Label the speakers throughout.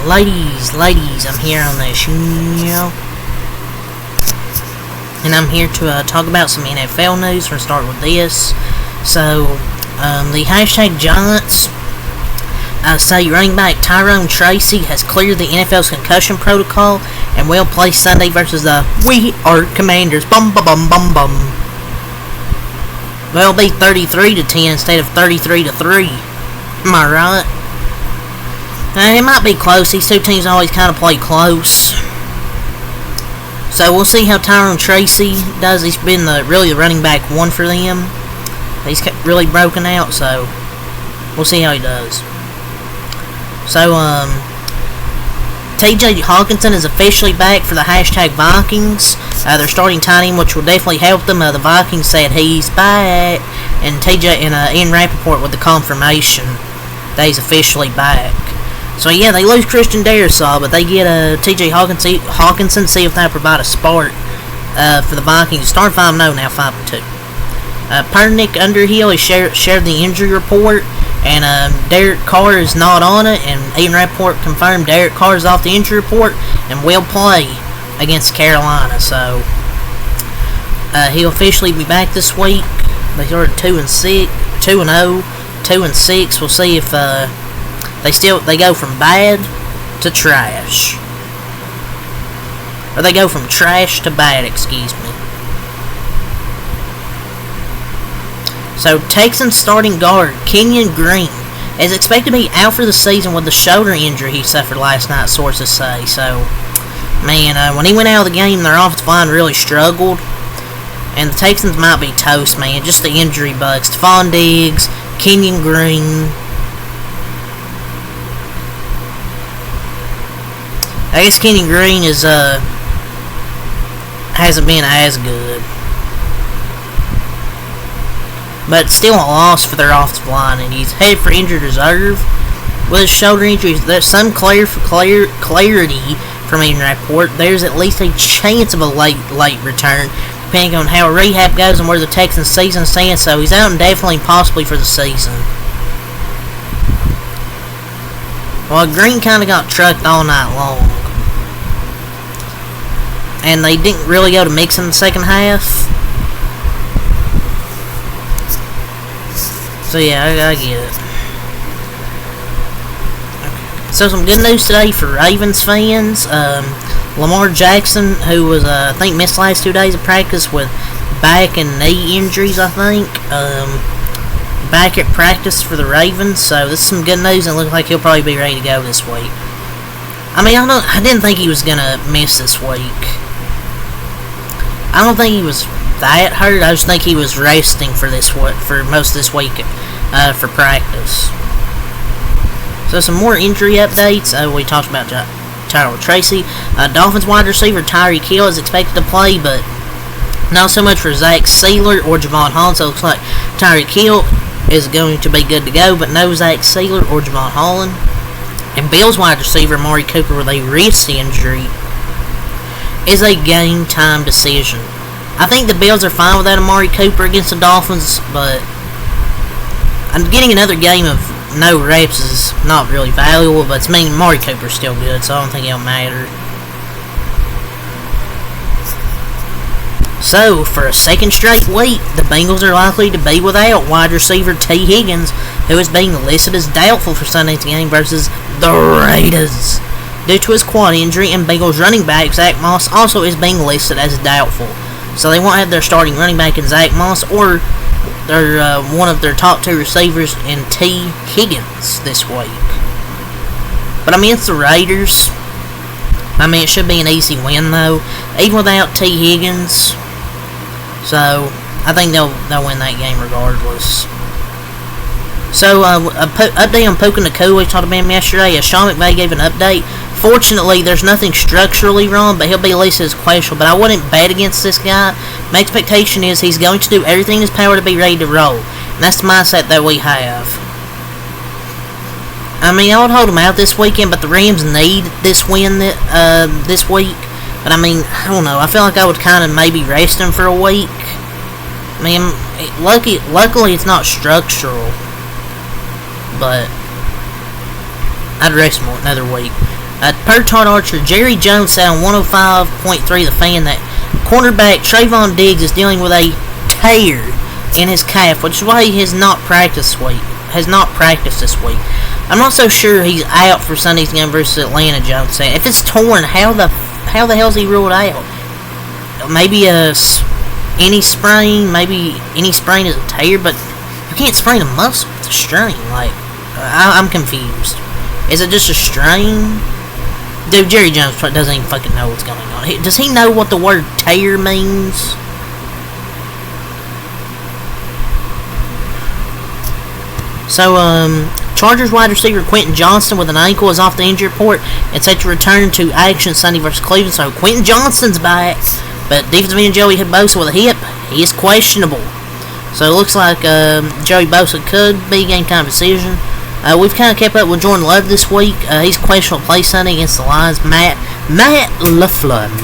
Speaker 1: ladies, I'm here on the show, and I'm here to talk about some NFL news. We're gonna start with this. So, the hashtag Giants say running back Tyrone Tracy has cleared the NFL's concussion protocol and will play Sunday versus the We Are Commanders. Bum bum bum bum bum. Well, it'll be 33-10 instead of 33-3. Am I right? It might be close. These two teams always kind of play close. So we'll see how Tyrone Tracy does. He's been really the running back one for them. He's really broken out, so we'll see how he does. So, TJ Hawkinson is officially back for the hashtag Vikings. They're starting tight end, which will definitely help them. The Vikings said he's back, and Ian Rappaport with the confirmation that he's officially back. So yeah, they lose Christian Darrisaw, but they get TJ Hawkinson. See if they provide a spark for the Vikings. Start 5-0 now, 5-2. Nick Underhill has shared the injury report, and Derek Carr is not on it, and Ian Rappaport confirmed Derek Carr is off the injury report and will play against Carolina. So he'll officially be back this week. They started 2-6, 2-0, 2-6. We'll see if they go from bad to trash, or they go from trash to bad. Excuse me. So, Texans starting guard Kenyon Green is expected to be out for the season with the shoulder injury he suffered last night, sources say. So, man, when he went out of the game, their offensive line really struggled. And the Texans might be toast, man. Just the injury bugs. Stephon Diggs, Kenyon Green. I guess Kenyon Green hasn't been as good. But still a loss for their offensive line, and he's headed for injured reserve with his shoulder injury. There's some clarity from Ian Rappaport. There's at least a chance of a late return, depending on how rehab goes and where the Texans' season stands. So he's out indefinitely, possibly for the season. Well, Green kind of got trucked all night long, and they didn't really go to mix in the second half. So yeah, I get it. So some good news today for Ravens fans. Lamar Jackson, who was I think missed the last 2 days of practice with back and knee injuries, I think, back at practice for the Ravens. So this is some good news, and it looks like he'll probably be ready to go this week. I mean, I didn't think he was gonna miss this week. I don't think he was that hurt. I just think he was resting for most of this week for practice. So some more injury updates. We talked about Tyrone Tracy. Dolphins wide receiver Tyreek Hill is expected to play, but not so much for Zach Sealer or Javon Holland. So it looks like Tyreek Hill is going to be good to go, but no Zach Sealer or Javon Holland. And Bills wide receiver Amari Cooper with a wrist injury is a game time decision. I think the Bills are fine without Amari Cooper against the Dolphins, but getting another game of no reps is not really valuable, but it's mean Amari Cooper's still good, so I don't think it'll matter. So, for a second straight week, the Bengals are likely to be without wide receiver T. Higgins, who is being listed as doubtful for Sunday's game versus the Raiders due to his quad injury, and Bengals running back Zach Moss also is being listed as doubtful. So they won't have their starting running back in Zach Moss or one of their top 2 receivers in T. Higgins this week. But I mean, it's the Raiders. I mean, it should be an easy win though, even without T. Higgins. So I think they'll win that game regardless. So update on Puka Nacua. We talked about him yesterday. Sean McVay gave an update. Fortunately, there's nothing structurally wrong, but he'll be listed as questionable. But I wouldn't bet against this guy. My expectation is he's going to do everything in his power to be ready to roll. And that's the mindset that we have. I mean, I would hold him out this weekend, but the Rams need this win this week. But I mean, I don't know. I feel like I would kind of maybe rest him for a week. I mean, luckily it's not structural. But I'd rest him another week. Per Todd Archer, Jerry Jones said on 105.3 The Fan that cornerback Trayvon Diggs is dealing with a tear in his calf, which is why he has not practiced this week. I'm not so sure he's out for Sunday's game versus Atlanta, Jones said. If it's torn, how the hell is he ruled out? Maybe any sprain is a tear, but you can't sprain a muscle. It's a strain. Like, I'm confused. Is it just a strain? Dude, Jerry Jones doesn't even fucking know what's going on. Does he know what the word tear means? So, Chargers wide receiver Quentin Johnston with an ankle is off the injury report and set to return to action Sunday versus Cleveland. So, Quentin Johnston's back, but defensive end Joey Bosa with a hip, he is questionable. So, it looks like Joey Bosa could be game time decision. We've kind of kept up with Jordan Love this week. He's questionable to play Sunday against the Lions. Matt LaFleur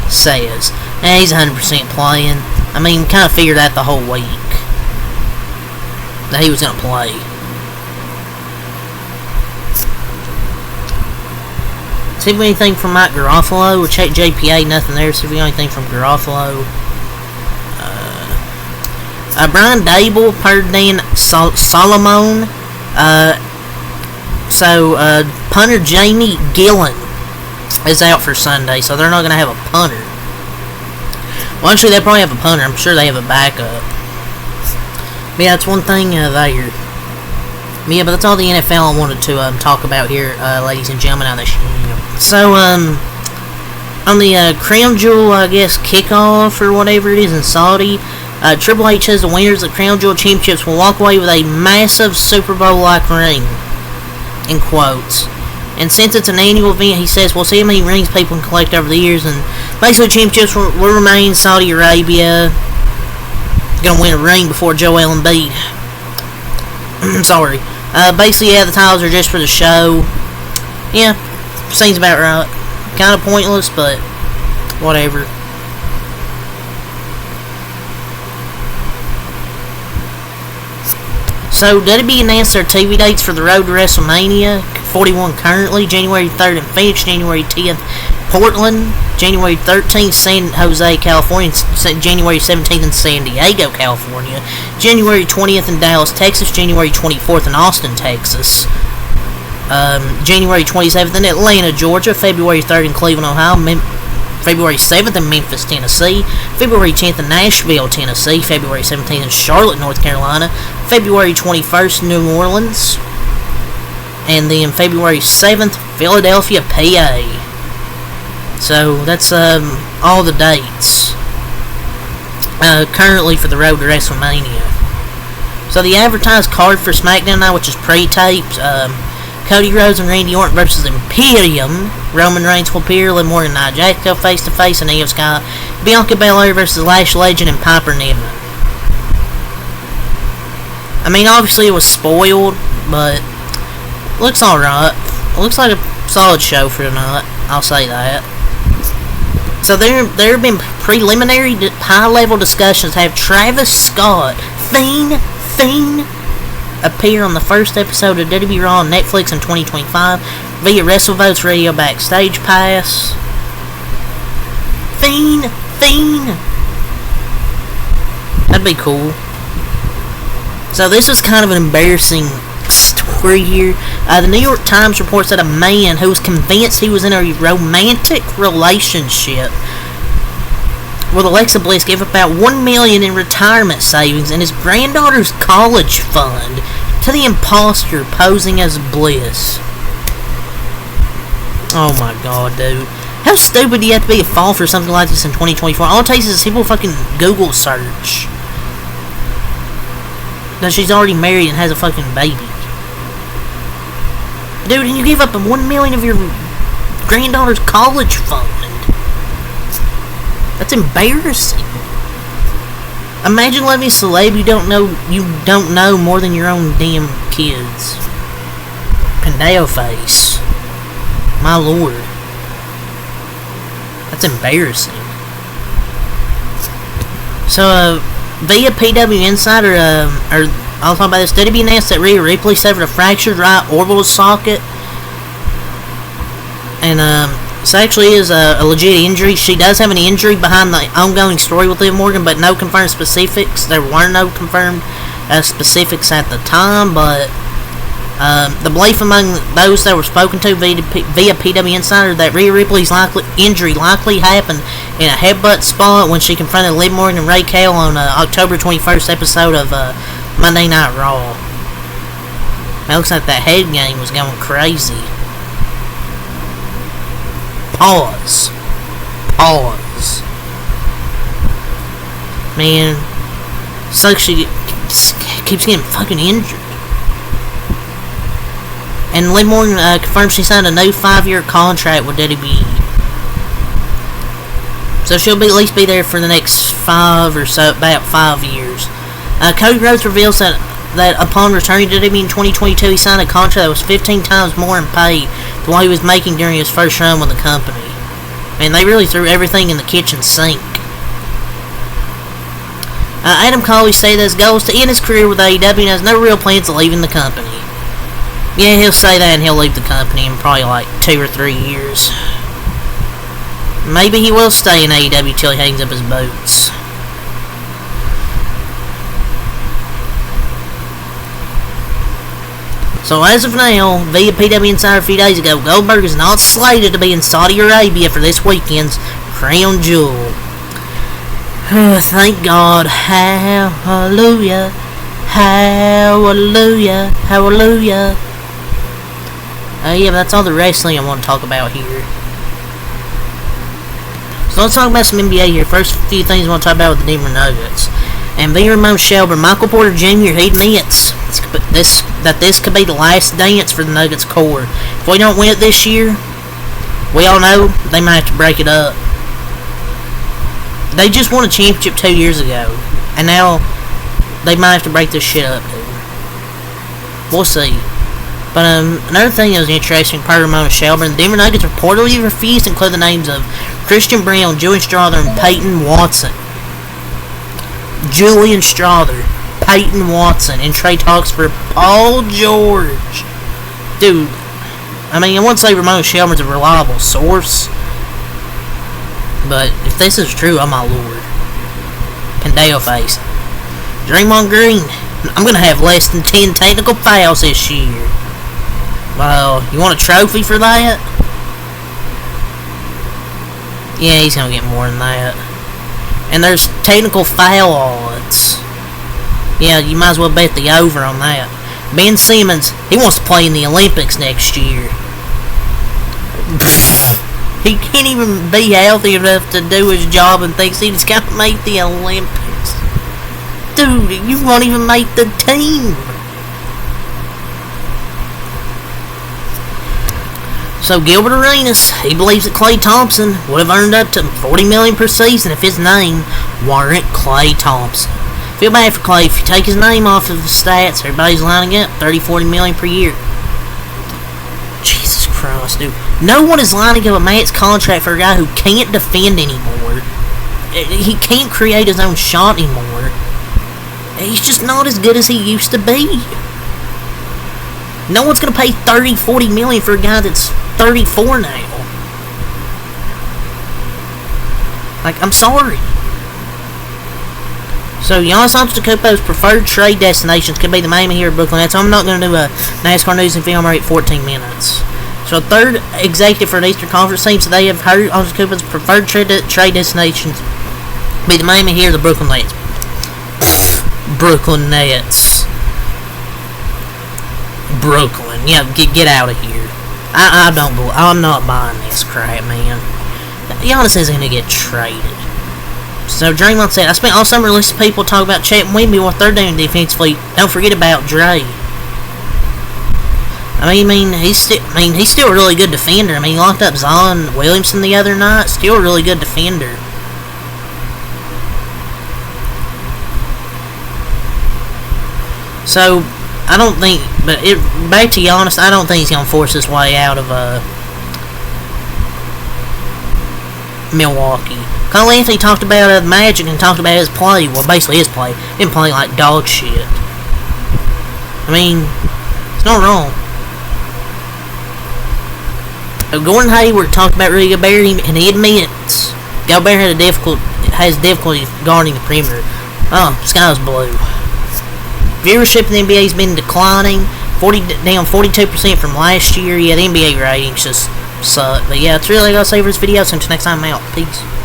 Speaker 1: says, he's 100% playing. I mean, kind of figured that the whole week that he was going to play. See if we anything from Mike Garofalo. We'll check JPA, nothing there. See if we got anything from Garofalo. Brian Dable, per Dan Solomon. Punter Jamie Gillen is out for Sunday, so they're not going to have a punter. Well, actually, they probably have a punter. I'm sure they have a backup. But yeah, that's one thing there. But yeah, but that's all the NFL I wanted to talk about here, ladies and gentlemen, on the show. So, on the Crown Jewel, I guess, kickoff or whatever it is in Saudi, Triple H says the winners of the Crown Jewel Championships will walk away with a massive Super Bowl-like ring, in quotes. And since it's an annual event, he says, we'll see how many rings people can collect over the years, and basically championships will remain Saudi Arabia. Gonna win a ring before Joel Embiid. Sorry. Basically, yeah, the titles are just for the show. Yeah, seems about right. Kind of pointless, but whatever. So, WWE announced their TV dates for the road to WrestleMania 41 currently, January 3rd in Phoenix, January 10th Portland, January 13th San Jose, California, January 17th in San Diego, California, January 20th in Dallas, Texas, January 24th in Austin, Texas, January 27th in Atlanta, Georgia, February 3rd in Cleveland, Ohio, February 7th in Memphis, Tennessee, February 10th in Nashville, Tennessee, February 17th in Charlotte, North Carolina, February 21st in New Orleans, and then February 7th, Philadelphia, PA. So that's all the dates currently for the road to WrestleMania. So the advertised card for SmackDown now, which is pre-taped, Cody Rhodes and Randy Orton versus Imperium. Roman Reigns will appear, Liv Morgan and Nia Jax go face to face, and Io Sky, Bianca Belair versus Lash Legend and Piper Niven. I mean, obviously it was spoiled, but looks alright. Looks like a solid show for tonight. I'll say that. So there have been preliminary high-level discussions to have Travis Scott, Fiend, appear on the first episode of WWE Raw on Netflix in 2025 via WrestleVotes Radio Backstage Pass. Fiend. That'd be cool. So this is kind of an embarrassing story here. The New York Times reports that a man who was convinced he was in a romantic relationship with Alexa Bliss gave about $1 million in retirement savings and his granddaughter's college fund to the imposter posing as Bliss. Oh my god, dude. How stupid do you have to be to fall for something like this in 2024? All it takes is a simple fucking Google search. Now she's already married and has a fucking baby. Dude, and you give up $1 million of your granddaughter's college fund. That's embarrassing. Imagine letting a celeb you don't know more than your own damn kids. Pandeo face. My lord. That's embarrassing. So, via PW Insider, or I'll talk about this. WWE announced that Rhea Ripley suffered a fractured right orbital socket, and this actually is a legit injury. She does have an injury behind the ongoing story with Liv Morgan, but no confirmed specifics. There were no confirmed specifics at the time, but the belief among those that were spoken to via PW Insider that Rhea Ripley's injury likely happened in a headbutt spot when she confronted Liv Morgan and Raquel on October 21st episode of Monday Night Raw. It looks like that head game was going crazy. Pause. Man, sucks she keeps getting fucking injured. And Liv Morgan confirmed she signed a new 5-year contract with WWE. So she'll at least be there for the next 5 or so, about 5 years. Cody Rhodes reveals that upon returning to WWE in 2022, he signed a contract that was 15 times more in pay than what he was making during his first run with the company. Man, they really threw everything in the kitchen sink. Adam Cole said that his goal is to end his career with AEW and has no real plans of leaving the company. Yeah, he'll say that and he'll leave the company in probably like 2 or 3 years. Maybe he will stay in AEW till he hangs up his boots. So as of now, via PW Insider a few days ago, Goldberg is not slated to be in Saudi Arabia for this weekend's Crown Jewel. Thank God. Hallelujah. Hallelujah. Hallelujah. Yeah, but that's all the wrestling I want to talk about here. So let's talk about some NBA here. First few things I want to talk about with the Denver Nuggets. And via Ramon Shelburne, Michael Porter Jr., he admits that this could be the last dance for the Nuggets core. If we don't win it this year, we all know they might have to break it up. They just won a championship 2 years ago, and now they might have to break this shit up, dude. We'll see. But another thing that was interesting, part of Ramon Shelburne, the Denver Nuggets reportedly refused to include the names of Christian Brown, Julian Strawther, and Peyton Watson. Julian Strawther, Peyton Watson, and trade talks for Paul George. Dude, I mean, I wouldn't say Ramon Shelburne's a reliable source, but if this is true, oh my lord. Pandeo face. Draymond Green, I'm gonna have less than 10 technical fouls this year. Well, you want a trophy for that? Yeah, he's gonna get more than that. And there's technical foul odds. Yeah, you might as well bet the over on that. Ben Simmons, he wants to play in the Olympics next year. He can't even be healthy enough to do his job and thinks he's got to make the Olympics. Dude, you won't even make the team. So Gilbert Arenas, he believes that Klay Thompson would have earned up to $40 million per season if his name weren't Klay Thompson. Feel bad for Klay. If you take his name off of the stats, everybody's lining up $30-40 million per year. Jesus Christ, dude. No one is lining up a max contract for a guy who can't defend anymore. He can't create his own shot anymore. He's just not as good as he used to be. No one's going to pay $30-40 million for a guy that's 34 now. Like, I'm sorry. So, Giannis Antetokounmpo's preferred trade destinations could be the Miami here at Brooklyn Nets. I'm not going to do a NASCAR news and film rate 14 minutes. So, third executive for the Eastern Conference team, so they have heard Antetokounmpo's preferred trade destinations be the Miami here, the Brooklyn Nets. Brooklyn Nets. Brooklyn. Yeah, get out of here. I'm not buying this crap, man. Giannis isn't going to get traded. So Draymond said, I spent all summer listening to people talk about Chet and Wemby, what they're doing defensively. Don't forget about Dre. I mean, he's still a really good defender. I mean, he locked up Zion Williamson the other night. Still a really good defender. So, I don't think, but back to Giannis, I don't think he's going to force his way out of Milwaukee. Cole Anthony talked about Magic and talked about his play. Well, basically his play. Been playing like dog shit. I mean, it's not wrong. Gordon Hayward talked about Rudy Gobert, and he admits Gobert has difficulty guarding the perimeter. Oh, sky's blue. Viewership in the NBA has been declining, down 42% from last year. Yeah, the NBA ratings just suck. But yeah, that's really all I gotta say for this video. So until next time, I'm out. Peace.